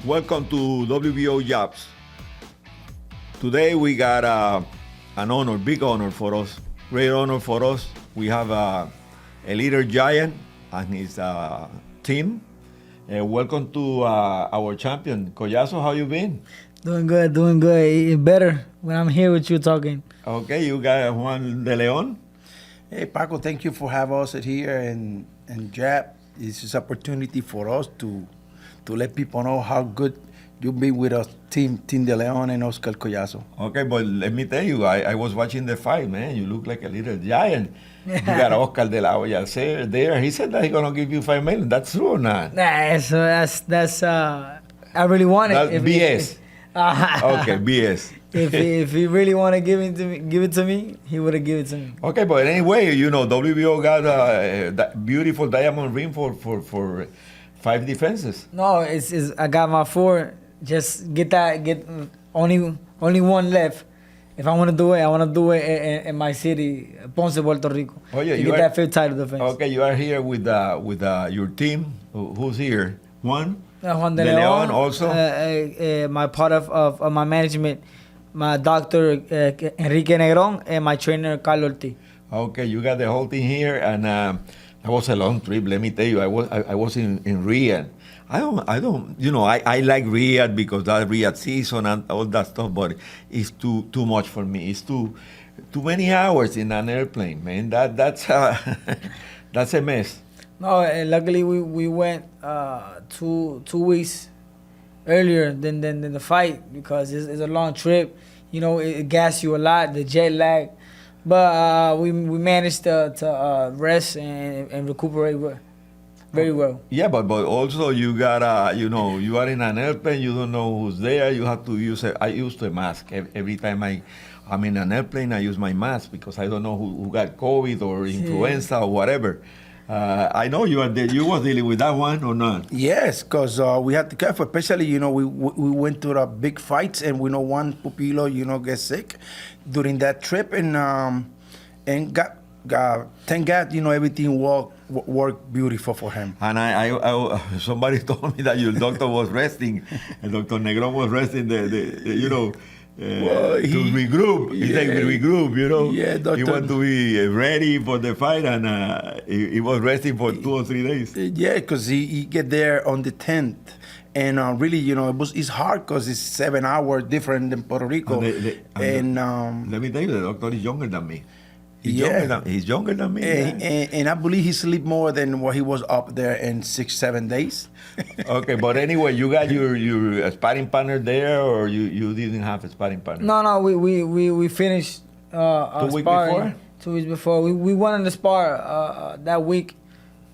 welcome to WBO JABS. Today we got an honor, big honor for us, great honor for us. We have a leader giant and his team. Welcome to our champion, Collazo. How you been? Doing good, doing good. It's better when I'm here with you talking. Okay, you got Juan de Leon. Hey, Paco, thank you for having us here and JAB. This is opportunity for us to let people know how good you've been with us, Team De Leon and Oscar Collazo. Okay, but let me tell you, I was watching the fight, man. You look like a little giant. You got Oscar de la Hoya there. He said that he's gonna give you $5 million. That's true or not? Nah, so that's I really want it. That's BS. Okay, BS. If he really want to give it to me, he would have given it to me. Okay, but anyway, you know, WBO got that beautiful diamond ring for 5 defenses. No, it's I got my 4. Just get only one left. If I want to do it, I want to do it in my city, Ponce, Puerto Rico. Oh yeah, you get that 5th title defense. Okay, you are here with your team. Who's here? Juan de Leon also. My part of my management, my doctor Enrique Negron, and my trainer Carlos Ortiz. Okay, you got the whole thing here, and that was a long trip. Let me tell you, I was in Riyadh. I don't, you know, I like Riyadh because that Riyadh season and all that stuff, but it's too much for me. It's too many hours in an airplane, man. That's that's a mess. No, luckily we went 2 weeks earlier than the fight because it's a long trip. You know, it gas you a lot, the jet lag, but we managed to rest and recuperate very well. Yeah, but also you got you know, you are in an airplane, you don't know who's there. You have to use I use a mask every time I'm in an airplane. I use my mask because I don't know who got COVID or influenza or whatever. I know you was dealing with that one or not? Yes, because we had to careful, especially, you know, we went to the big fights and we know one pupilo, you know, get sick during that trip and got thank God, you know, everything worked beautiful for him. And I somebody told me that your doctor was resting, and Dr. Negron was resting you know, to regroup. He said regroup, you know. Yeah, doctor. He want to be ready for the fight, and he was resting for 2 or 3 days. Yeah, because he get there on the 10th. And really, you know, it's hard because it's 7 hours different than Puerto Rico. And let me tell you, the doctor is younger than me. He's younger than me. And I believe he sleep more than what he was up there in 6-7 days. Okay, but anyway, you got your sparring partner there, or you didn't have a sparring partner? No, we finished 2 weeks before? 2 weeks before. We wanted to spar that week,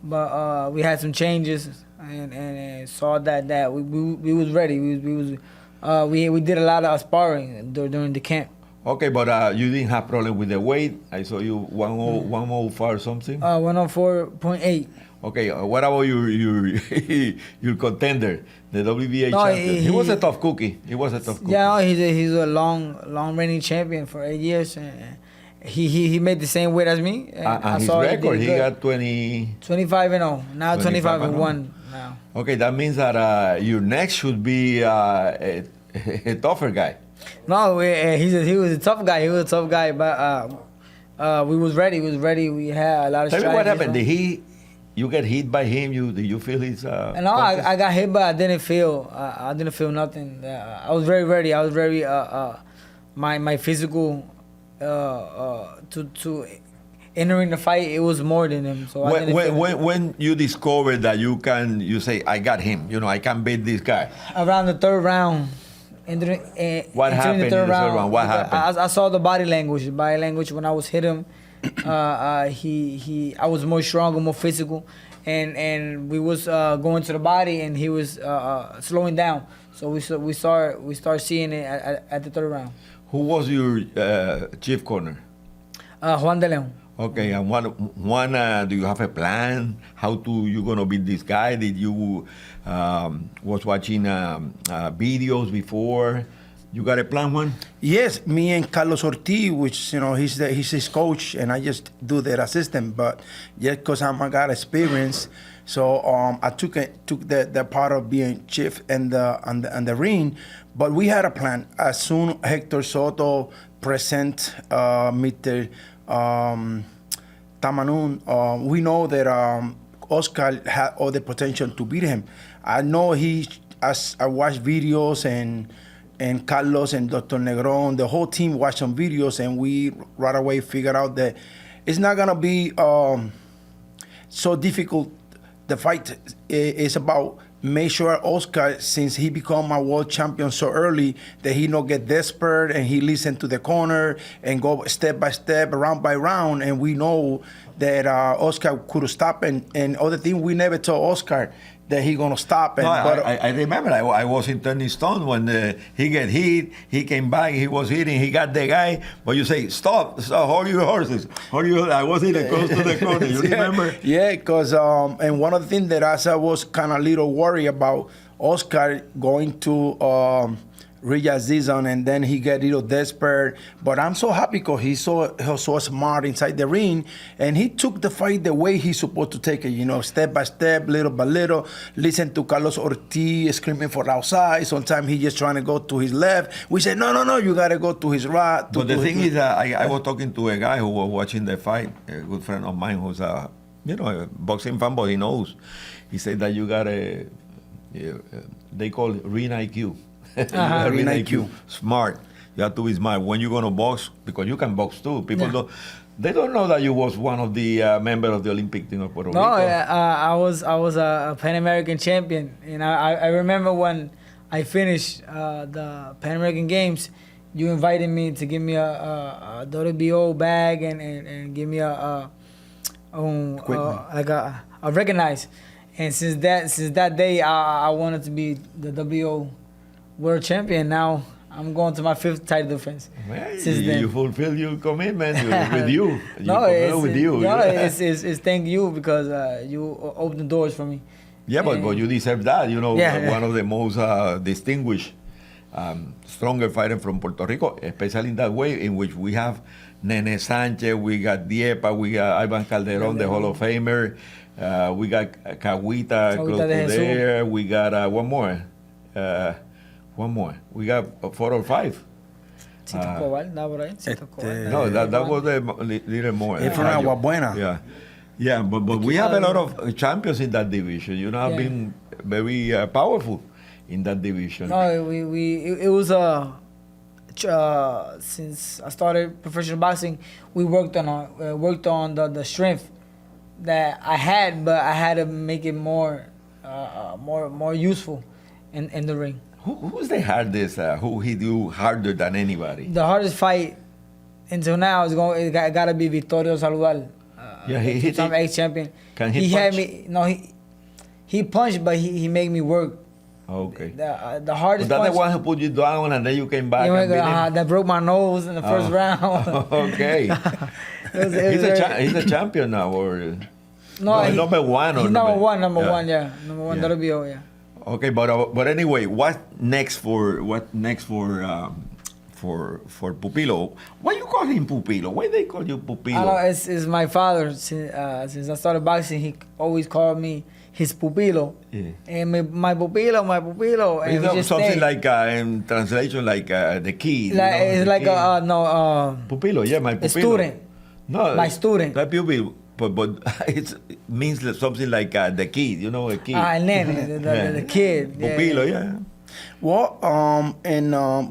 but we had some changes and saw that we was ready. We did a lot of sparring during the camp. Okay, but you didn't have problem with the weight. I saw you 105 or something. 104.8. Okay, what about your contender, the WBA champion? He was a tough cookie. Yeah, he's a long reigning champion for 8 years. And he made the same weight as me. And his record, he got 25-0. Now 25-1 now. Okay, that means that your next should be a tougher guy. No, he was a tough guy. But we was ready. We had a lot of. Tell me what happened. Did you get hit by him? Did you feel his? No, I got hit, but I didn't feel. I didn't feel nothing. I was very ready. I was very my physical to entering the fight. It was more than him. So when you discovered that you say I got him. You know, I can beat this guy. Around the 3rd round. What happened in the 3rd round? What happened? I saw the body language. When I was hit him, I was more stronger, more physical, and we was going to the body, and he was slowing down. So we start seeing it at the 3rd round. Who was your chief corner? Juan de Leon. Okay, and Juan, do you have a plan? How you gonna beat this guy? Did you was watching videos before? You got a plan, Juan? Yes, me and Carlos Ortiz, which, you know, he's his coach, and I just do their assistant. But just because I got experience, So I took the part of being chief and the ring, but we had a plan. As soon Hector Soto present Mr. Tamanun, we know that Oscar had all the potential to beat him. I know as I watched videos and Carlos and Dr. Negron, the whole team watched some videos, and we right away figured out that it's not gonna be so difficult. The fight is about make sure Oscar, since he become a world champion so early, that he not get desperate and he listen to the corner and go step by step, round by round. And we know that Oscar could stop. And other thing, we never told Oscar that he gonna stop. And, No, I remember I was in Turning Stone when he get hit. He came back. He was hitting. He got the guy. But you say stop. Hold your horses. I was in close to the corner. You remember? Yeah, because and one of the things that I was kind of little worried about Oscar going to Riyadh season, and then he get a little desperate. But I'm so happy because he's so smart inside the ring, and he took the fight the way he's supposed to take it. You know, step by step, little by little. Listen to Carlos Ortiz screaming for outside. Sometimes he just trying to go to his left. We said, no, you got to go to his right. But the thing is, I was talking to a guy who was watching the fight, a good friend of mine who's a boxing fan, but he knows. He said that you got they call it ring IQ. Ring IQ. Smart. You have to be smart. When you're going to box, because you can box too. People don't know that you was one of the members of the Olympic team of Puerto Rico. No, I was a Pan American champion, and I remember when I finished the Pan American Games, you invited me to give me a WBO bag and give me a recognize. And since that day, I wanted to be the WBO world champion. Now I'm going to my 5th title defense. Man, since then. You fulfill your commitment with you. It's thank you because you opened the doors for me. Yeah, but you deserve that. You know, one of the most distinguished, stronger fighters from Puerto Rico, especially in that way in which we have Nene Sanchez, we got Diepa, we got Ivan Calderon, the Hall of Famer, we got Cahuita close to there, we got one more. We got 4 or 5. No, that was a little more. It's from Agua Buena. Yeah, but we have a lot of champions in that division. You know, have been very powerful in that division. No, it was since I started professional boxing, we worked on the strength that I had, but I had to make it more useful in the ring. Who's the hardest? Who hit you harder than anybody? The hardest fight until now is got to be Victorio Saludal. He hit two-time ex-champion. Can he punch? had me. No, he punched, but he made me work. Okay. The hardest. Was that punch, the one who put you down and then you came back? That broke my nose in the first round. Okay. He's a champion now, or number one, or number one, number one, WBO, yeah. Okay, but anyway, what next for Pupilo? Why you call him Pupilo? Why they call you Pupilo? I know it's my father. Since I started boxing, he always called me his Pupilo. Yeah. And my Pupilo. And it's something like in translation, like the kid. It's like Pupilo, yeah, my Pupilo. A student. No, my student. That pupil. But it means something like the kid, you know, a kid. El nene, the kid. Pupilo, yeah. Well,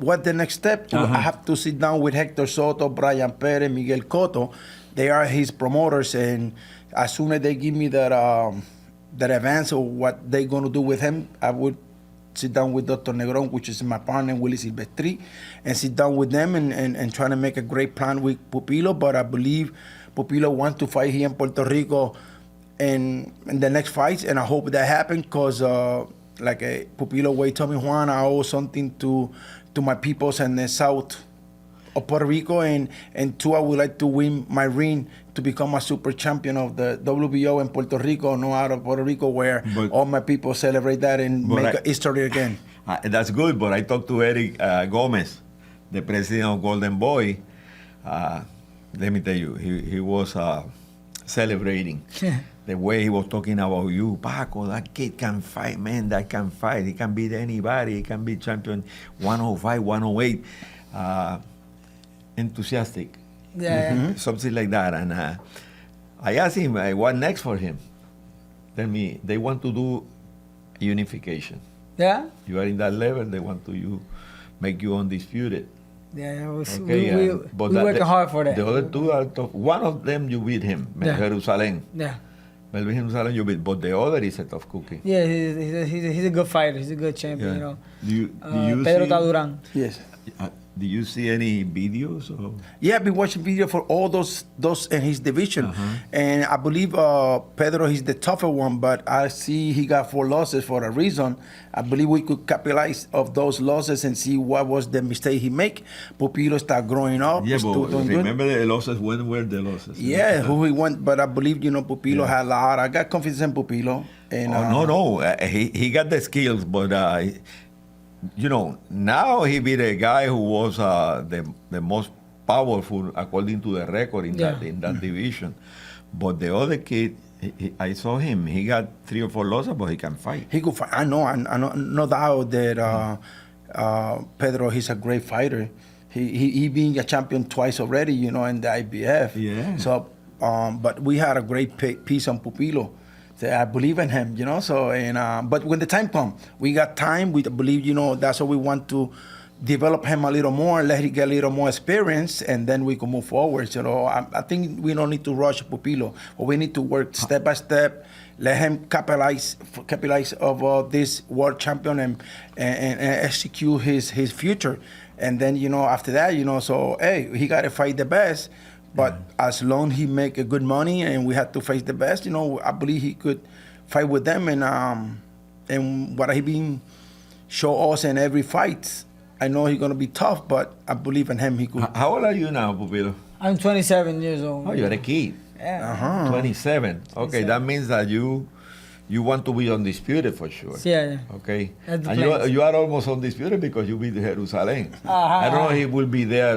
what the next step? I have to sit down with Hector Soto, Brian Perez, Miguel Cotto. They are his promoters, and as soon as they give me that advance of what they're going to do with him, I would sit down with Dr. Negron, which is my partner, Willie Silvestri, and sit down with them and try to make a great plan with Pupilo. But I believe Pupilo wants to fight here in Puerto Rico in the next fights, and I hope that happens because Pupilo way told me, Juan, I owe something to my peoples in the south of Puerto Rico, and two, I would like to win my ring to become a super champion of the WBO in Puerto Rico, no out of Puerto Rico, where all my people celebrate that and make history again. That's good, but I talked to Eric Gomez, the president of Golden Boy. Let me tell you, he was celebrating the way he was talking about you, Paco, that kid can fight, man, that can fight. He can beat anybody. He can be champion 105, 108. Enthusiastic. Yeah. Something like that. And I asked him, what next for him? Tell me, they want to do unification. Yeah. You are in that level, they want to make you undisputed. Yeah. Okay, We working hard for that. The other two are tough. One of them you beat him, Yeah. Jerusalem. Yeah. Melvin Jerusalem you beat, but the other is a tough cookie. Yeah, he's a good fighter. He's a good champion, Yeah. you know. Do you Pedro see, Taduran. Yes. do you see any videos? Or? Yeah, I've been watching video for all those in his division, and I believe Pedro is the tougher one. But I see he got 4 losses for a reason. I believe we could capitalize of those losses and see what was the mistake he make. Pupilo start growing up. Yeah, still but doing good. remember the losses. When were the losses? Yeah, who he went, but I believe Pupilo had a lot. I got confidence in Pupilo. And No. He got the skills, but now he beat a guy who was the most powerful according to the record in that division. But the other kid, I saw him. He got 3 or 4 losses, but he can fight. He could fight. I know, no doubt that Pedro, he's a great fighter. He being a champion twice already, in the IBF. Yeah. So, but we had a great piece on Pupilo. So I believe in him, So, but when the time comes, we got time. We believe, that's what we want to develop him a little more, let him get a little more experience, and then we can move forward. I think we don't need to rush Pupilo, but we need to work step by step. Let him capitalize of this world champion and execute his future. And then, after that, so, hey, he got to fight the best. But as long he make a good money and we had to face the best, I believe he could fight with them. And what he been show us in every fight, I know he's gonna be tough, but I believe in him. He could. How old are you now, Pupilo? I'm 27 years old. Oh, you're a kid. Yeah. 27. Okay, 27. that means that you want to be undisputed for sure. Yeah. Okay. That's the And plan. you are almost undisputed because you beat Jerusalem. Uh-huh. I don't know if he will be there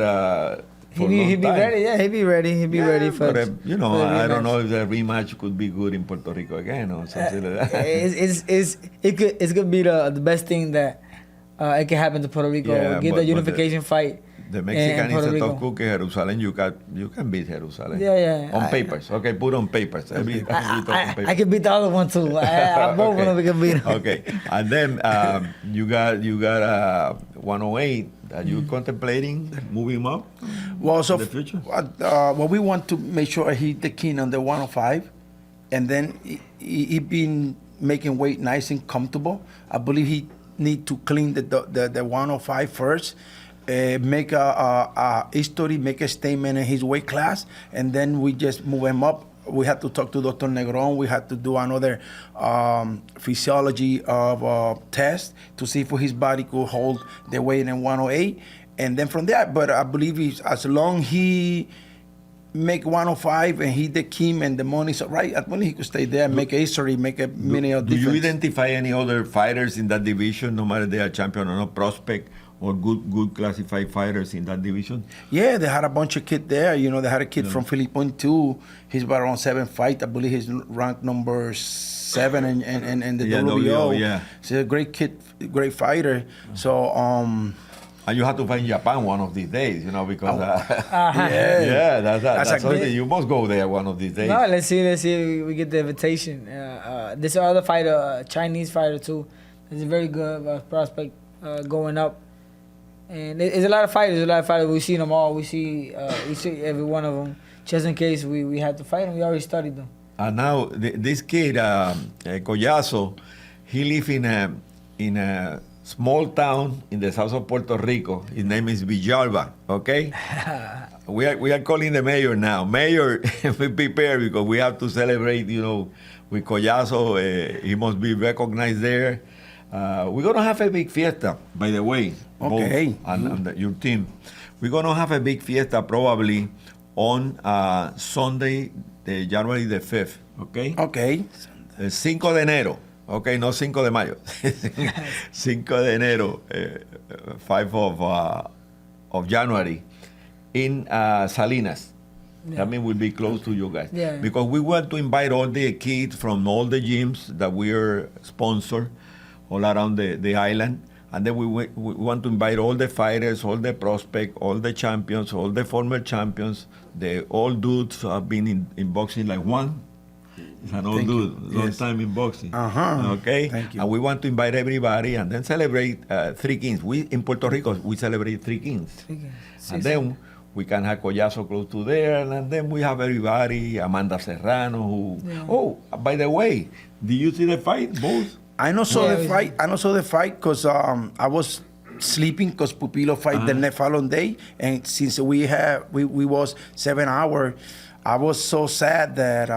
for a long He'd be time. ready. Yeah, he'd be ready. He'd be ready for. But, for the I don't rematch. know if the rematch could be good in Puerto Rico again or something like that. It's gonna be the best thing that it can happen to Puerto Rico. Yeah, Get but- the unification fight. The in Mexican Puerto is a Rico. tough cookie. Jerusalem, you can beat Jerusalem. Yeah. On papers. Okay, put on papers. Every talk on papers. I can beat the other one too. I both of them can beat them. Okay, and then you got 108. Are you contemplating moving him up? Well, so in the future? well, we want to make sure he the king on the 105, and then he been making weight nice and comfortable. I believe he need to clean the 105 first. Make a history, make a statement in his weight class, and then we just move him up. We had to talk to Dr. Negron. We had to do another physiology of test to see if his body could hold the weight in 108. And then from there, but I believe as long he make 105 and he the king and the money's right, I believe he could stay there, make a history, make a mini Do difference. you identify any other fighters in that division, no matter they are champion or not, prospect or good classified fighters in that division? Yeah, they had a bunch of kids there. They had a kid from Philippines too. He's about around 7 fights. I believe he's ranked number 7 in the WBO. Yeah. He's a great kid, great fighter. So, And you have to find Japan one of these days, because yeah, that's a something. great- You must go there one of these days. No, let's see if we get the invitation. This other fighter, Chinese fighter too, is a very good prospect going up. And there's a lot of fighters. We see them all. We see every one of them. Just in case we had to fight them, we already studied them. And now this kid, Collazo, he lives in a small town in the south of Puerto Rico. His name is Villalba. Okay, we are calling the mayor now. Mayor, be prepared because we have to celebrate. With Collazo, he must be recognized there. We're gonna have a big fiesta, by the way. Okay. Both and your team. We're gonna have a big fiesta probably on Sunday, January the 5th. Okay. okay. El 5 de enero. Okay, no 5 de mayo. 5 de enero, 5 of January in Salinas. Yeah. That means we'll be close to you guys. Yeah. Because we want to invite all the kids from all the gyms that we are sponsor all around the island. And then we want to invite all the fighters, all the prospects, all the champions, all the former champions, the old dudes who have been in boxing like Juan. He's an old Thank dude, you. long Yes. time in boxing. Uh-huh. Okay? Thank you. And we want to invite everybody and then celebrate Three Kings. We in Puerto Rico, we celebrate Three Kings. And then we can have Collazo close to there, and then we have everybody, Amanda Serrano, who... Yeah. Oh, by the way, did you see the fight, both? I know saw Yeah, the it was- fight. I know saw the fight because I was sleeping because Pupilo fight the next following day, and since we was 7 hours, I was so sad that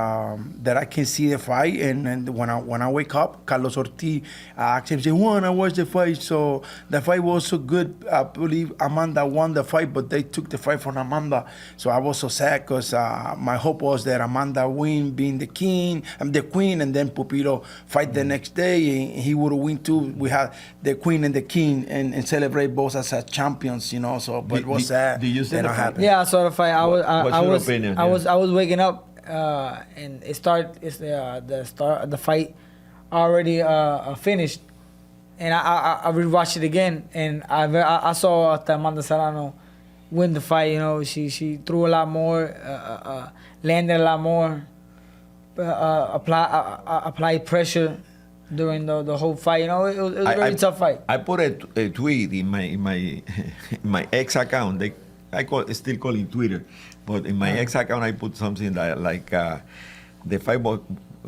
that I can see the fight. And when I wake up, Carlos Ortiz asked him, say, Juan, I watched the fight. So the fight was so good. I believe Amanda won the fight, but they took the fight from Amanda. So I was so sad because my hope was that Amanda win, being the king, the queen, and then Pupilo fight the next day, and he would win too. We had the queen and the king, and celebrate both as champions, you know. So, but it was sad. Did you see that the not fight? happen. Yeah, I saw the fight. What's I your was opinion? I was waking up and it started. It's the fight already finished, and I rewatched it again, and I saw Amanda Serrano win the fight. You know, she threw a lot more, landed a lot more, applied pressure during the whole fight. You know, it was a very tough fight. I put a tweet in my in my ex account. Still call it Twitter, but in my ex account I put something that like the fight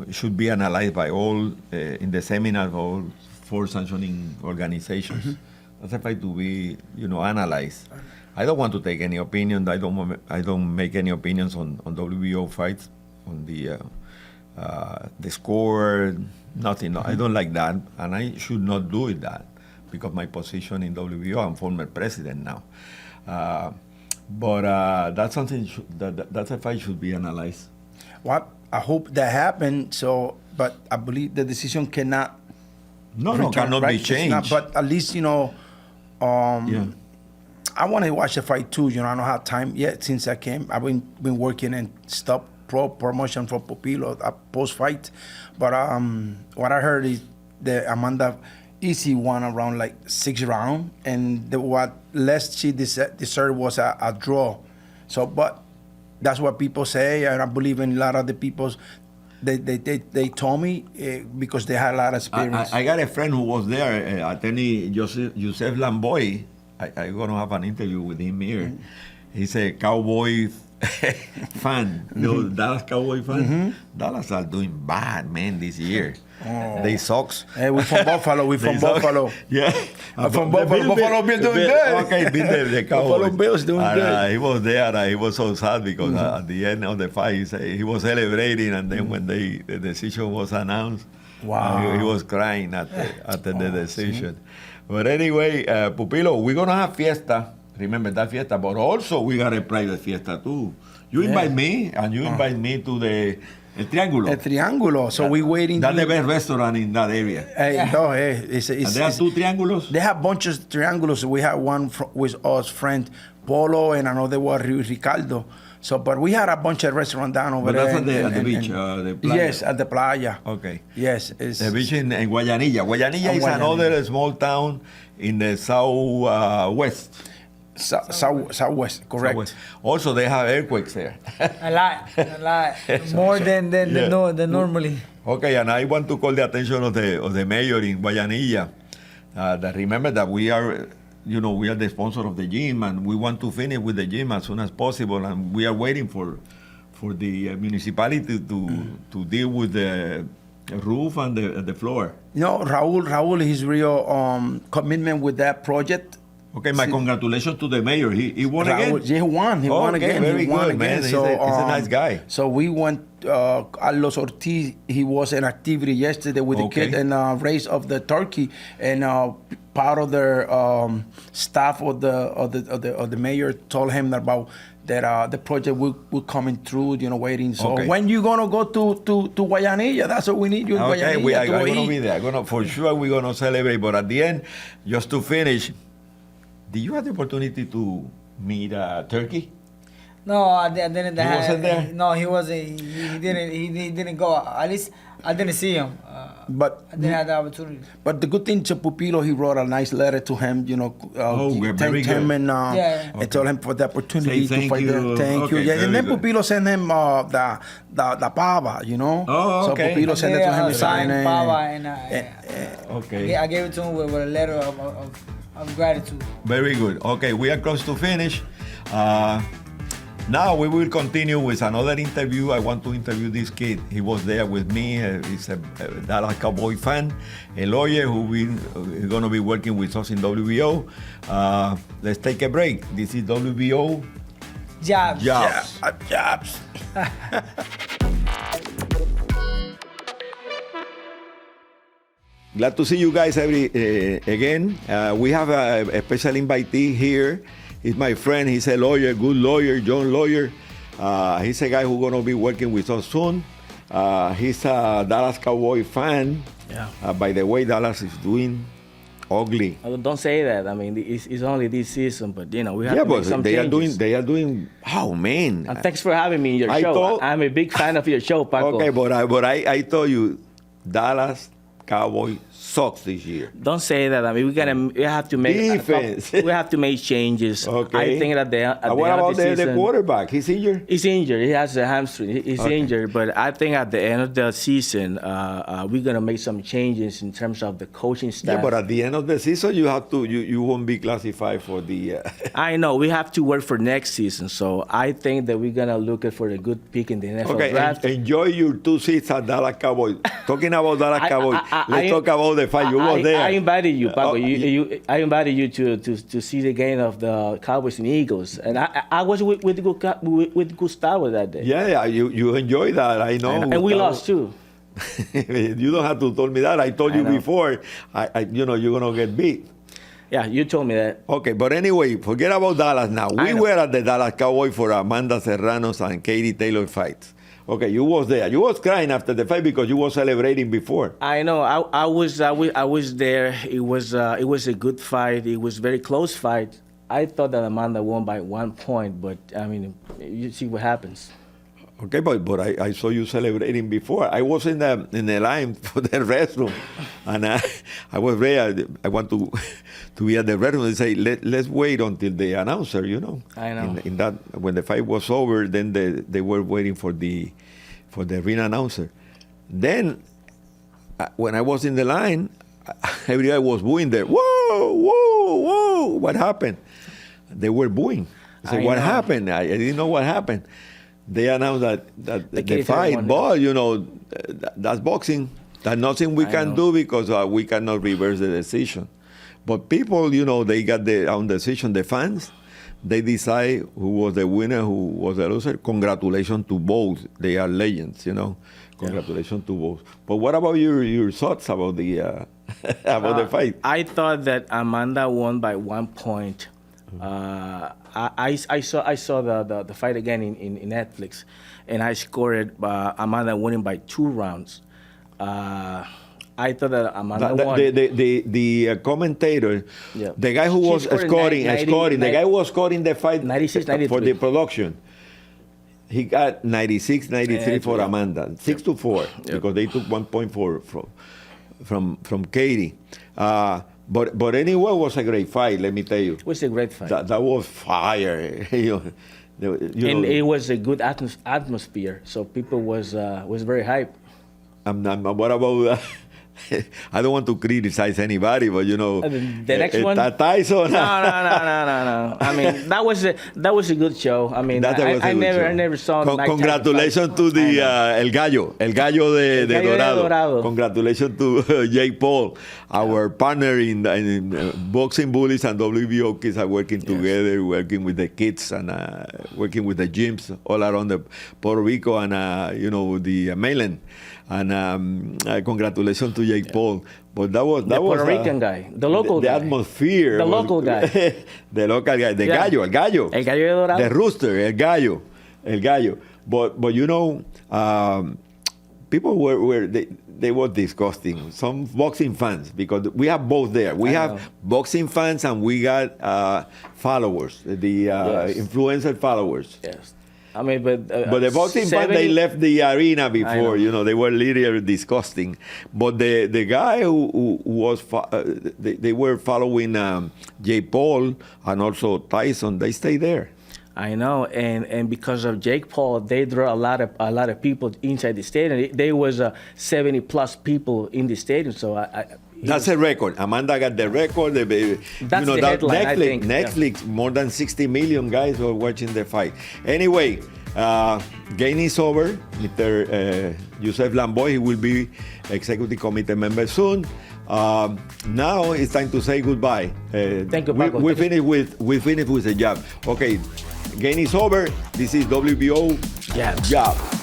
should be analyzed by all in the seminar of all 4 sanctioning organizations. That's a fight to be analyzed. I don't want to take any opinion. I don't make any opinions on WBO fights, on the score, nothing. I don't like that, and I should not do it that because my position in WBO, I'm former president now. But that's something that's a fight should be analyzed. Well, I hope that happened. So, but I believe the decision cannot. Cannot be It's changed. not, but at least I want to watch the fight too. I don't have time yet since I came. I've been working and stuff promotion for Pupilo post fight. But what I heard is that Amanda easy won around like 6 rounds, and what less she deserved was a draw. So, but that's what people say, and I believe in a lot of the people. They told me because they had a lot of experience. I got a friend who was there, attorney Yuseph Lamboy. I'm going to have an interview with him here. He's a Cowboy fan, Dallas Cowboy fan. Dallas are doing bad, man, this year. Oh. They sucks. Hey, we're from Buffalo. We're from Buffalo. Yeah. From Buffalo. Buffalo Bills doing good. Okay, the Cowboys. Buffalo Bills doing good. He was there. He was so sad because at the end of the fight, he was celebrating, and then when the decision was announced, Wow. he was crying after the decision. But anyway, Pupilo, we're gonna have fiesta. Remember that fiesta, but also we got a private fiesta too. You invite me, and you invite me to the El Triángulo. El Triángulo. So we waiting. That's the best restaurant in that area. Hey, no, hey, it's And they have 2 triángulos. They have bunches of triángulos. We had one with us friend Polo, and another was Ricardo. So, but we had a bunch of restaurants down over But there. that's at the beach, the playa. Yes, at the playa. Okay. Yes, it's The beach in Guayanilla. Guayanilla is Guayanilla. another small town in the southwest. southwest. Correct. Southwest. Also, they have earthquakes there. A lot, more than normally. Okay, and I want to call the attention of the mayor in Guayanilla. That remember that we are the sponsor of the gym, and we want to finish with the gym as soon as possible, and we are waiting for the municipality to deal with the roof and the floor. Raul, his real commitment with that project. Okay, my congratulations to the mayor. He won again. Yeah, he won. He won again. Very He won good, again. man. So, He's a nice guy. So we went. Carlos Ortiz. He was in activity yesterday with the kid and race of the turkey, and part of their staff of the mayor told him about that the project will coming through. Waiting. So when you gonna go to Guayanilla? That's what we need you in Guayanilla. We are gonna be there. For sure we're gonna celebrate. But at the end, just to finish. Did you have the opportunity to meet Turkey? No, I didn't. He wasn't there? No, he wasn't. He didn't. He didn't go. At least I didn't see him. But I didn't have the opportunity. But the good thing to Pupilo, he wrote a nice letter to him, very thanked him good. and told him for the opportunity Say to fight there. you. Thank you. Okay, Yeah, and then very good. Pupilo sent him the pava, Oh, okay. So Pupilo sent it to him to sign it. Pava, and Okay. I gave it to him with a letter of gratitude. Very good. Okay, we are close to finish. Now we will continue with another interview. I want to interview this kid. He was there with me. He's a Dallas Cowboy fan, a lawyer who is going to be working with us in WBO. Let's take a break. This is WBO Jabs. JABS. Jabs. Glad to see you guys again. We have a special invitee here. He's my friend. He's a lawyer, good lawyer, John Lawyer. He's a guy who's going to be working with us soon. He's a Dallas Cowboy fan. Yeah. By the way, Dallas is doing ugly. Don't say that. I mean, it's only this season, but we have to make some they changes. are doing. Oh man! And thanks for having me in your show. I'm a big fan of your show, Paco. Okay, but I told you, Dallas Cowboy sucks this year. Don't say that. I mean, we have to make Defense. we have to make changes. Okay. I think at the What end about of the season, the quarterback? He's injured. He's injured. He has a hamstring. He's Okay. injured. But I think at the end of the season, we're gonna make some changes in terms of the coaching staff. Yeah, but at the end of the season, you won't be classified for the. I know we have to work for next season. So I think that we're gonna look for a good pick in the NFL Okay, draft. enjoy your 2 seats at Dallas Cowboys. Talking about Dallas Cowboys, let's talk about the fight. You was there. I invited you, Paco. Oh, I invited you to see the game of the Cowboys and Eagles, and I was with Gustavo that day. Yeah, you enjoy that. I know. And we lost too. You don't have to tell me that. I told you know. before. You're gonna get beat. Yeah, you told me that. Okay, but anyway, forget about Dallas now. I We know. were at the Dallas Cowboys for Amanda Serrano's and Katie Taylor fights. Okay, you was there. You was crying after the fight because you was celebrating before. I know. I was there. It was a good fight. It was a very close fight. I thought that Amanda won by 1 point, but I mean, you see what happens. Okay, but I saw you celebrating before. I was in the line for the restroom, and I was ready. I want to be at the restroom and say, let's wait until the announcer. I know. In that, when the fight was over, then they were waiting for the ring announcer. Then when I was in the line, everybody was booing there. Whoa, whoa, whoa! What happened? They were booing. I said, what happened? I didn't know what happened. They announced that the fight, but that's boxing. That's nothing we can do because we cannot reverse the decision. But people, they got their own decision. The fans, they decide who was the winner, who was the loser. Congratulations to both. They are legends, Congratulations to both. But what about your thoughts about the about the fight? I thought that Amanda won by 1 point. I saw the fight again in Netflix, and I scored Amanda winning by 2 rounds. I thought that Amanda won. The commentator, the guy who was scoring, the guy who was scoring the fight 96, 93. for the production, he got 96, 93 for Amanda, 6-4, because they took 1 point from Katie. But anyway, it was a great fight, let me tell you. It was a great fight. That was fire. And it was a good atmosphere, so people was very hyped. What about? I don't want to criticize anybody, but the next one. Tyson. No. I mean, that was a good show. I mean, I never saw. Congratulations to the El Gallo de Dorado. Congratulations to Jake Paul, our partner in Boxing Bullies and WBO Kids are working together, working with the kids and working with the gyms all around Puerto Rico and the mainland. And congratulations to Jake Paul. But that was Puerto Rican guy, the local guy. The atmosphere. The local guy. The local guy. The gallo, el gallo. El gallo de Dorado. The rooster, el gallo. But people they were disgusting. Some boxing fans, because we have both there. We have boxing fans and we got followers, the influencer followers. Yes. I mean, but the boxing fans, they left the arena before. They were literally disgusting. But the guy who was they were following Jake Paul and also Tyson. They stay there. I know, and because of Jake Paul, they draw a lot of people inside the stadium. There was 70+ people in the stadium. So that's a record. Amanda got the record. That's the headline, I think. Netflix, more than 60 million guys were watching the fight. Anyway, game is over. Mr. Yuseph Lamboy, he will be executive committee member soon. Now it's time to say goodbye. Thank you, Paco. We finished with the jab. Okay, game is over. This is WBO Jabs. Jabs.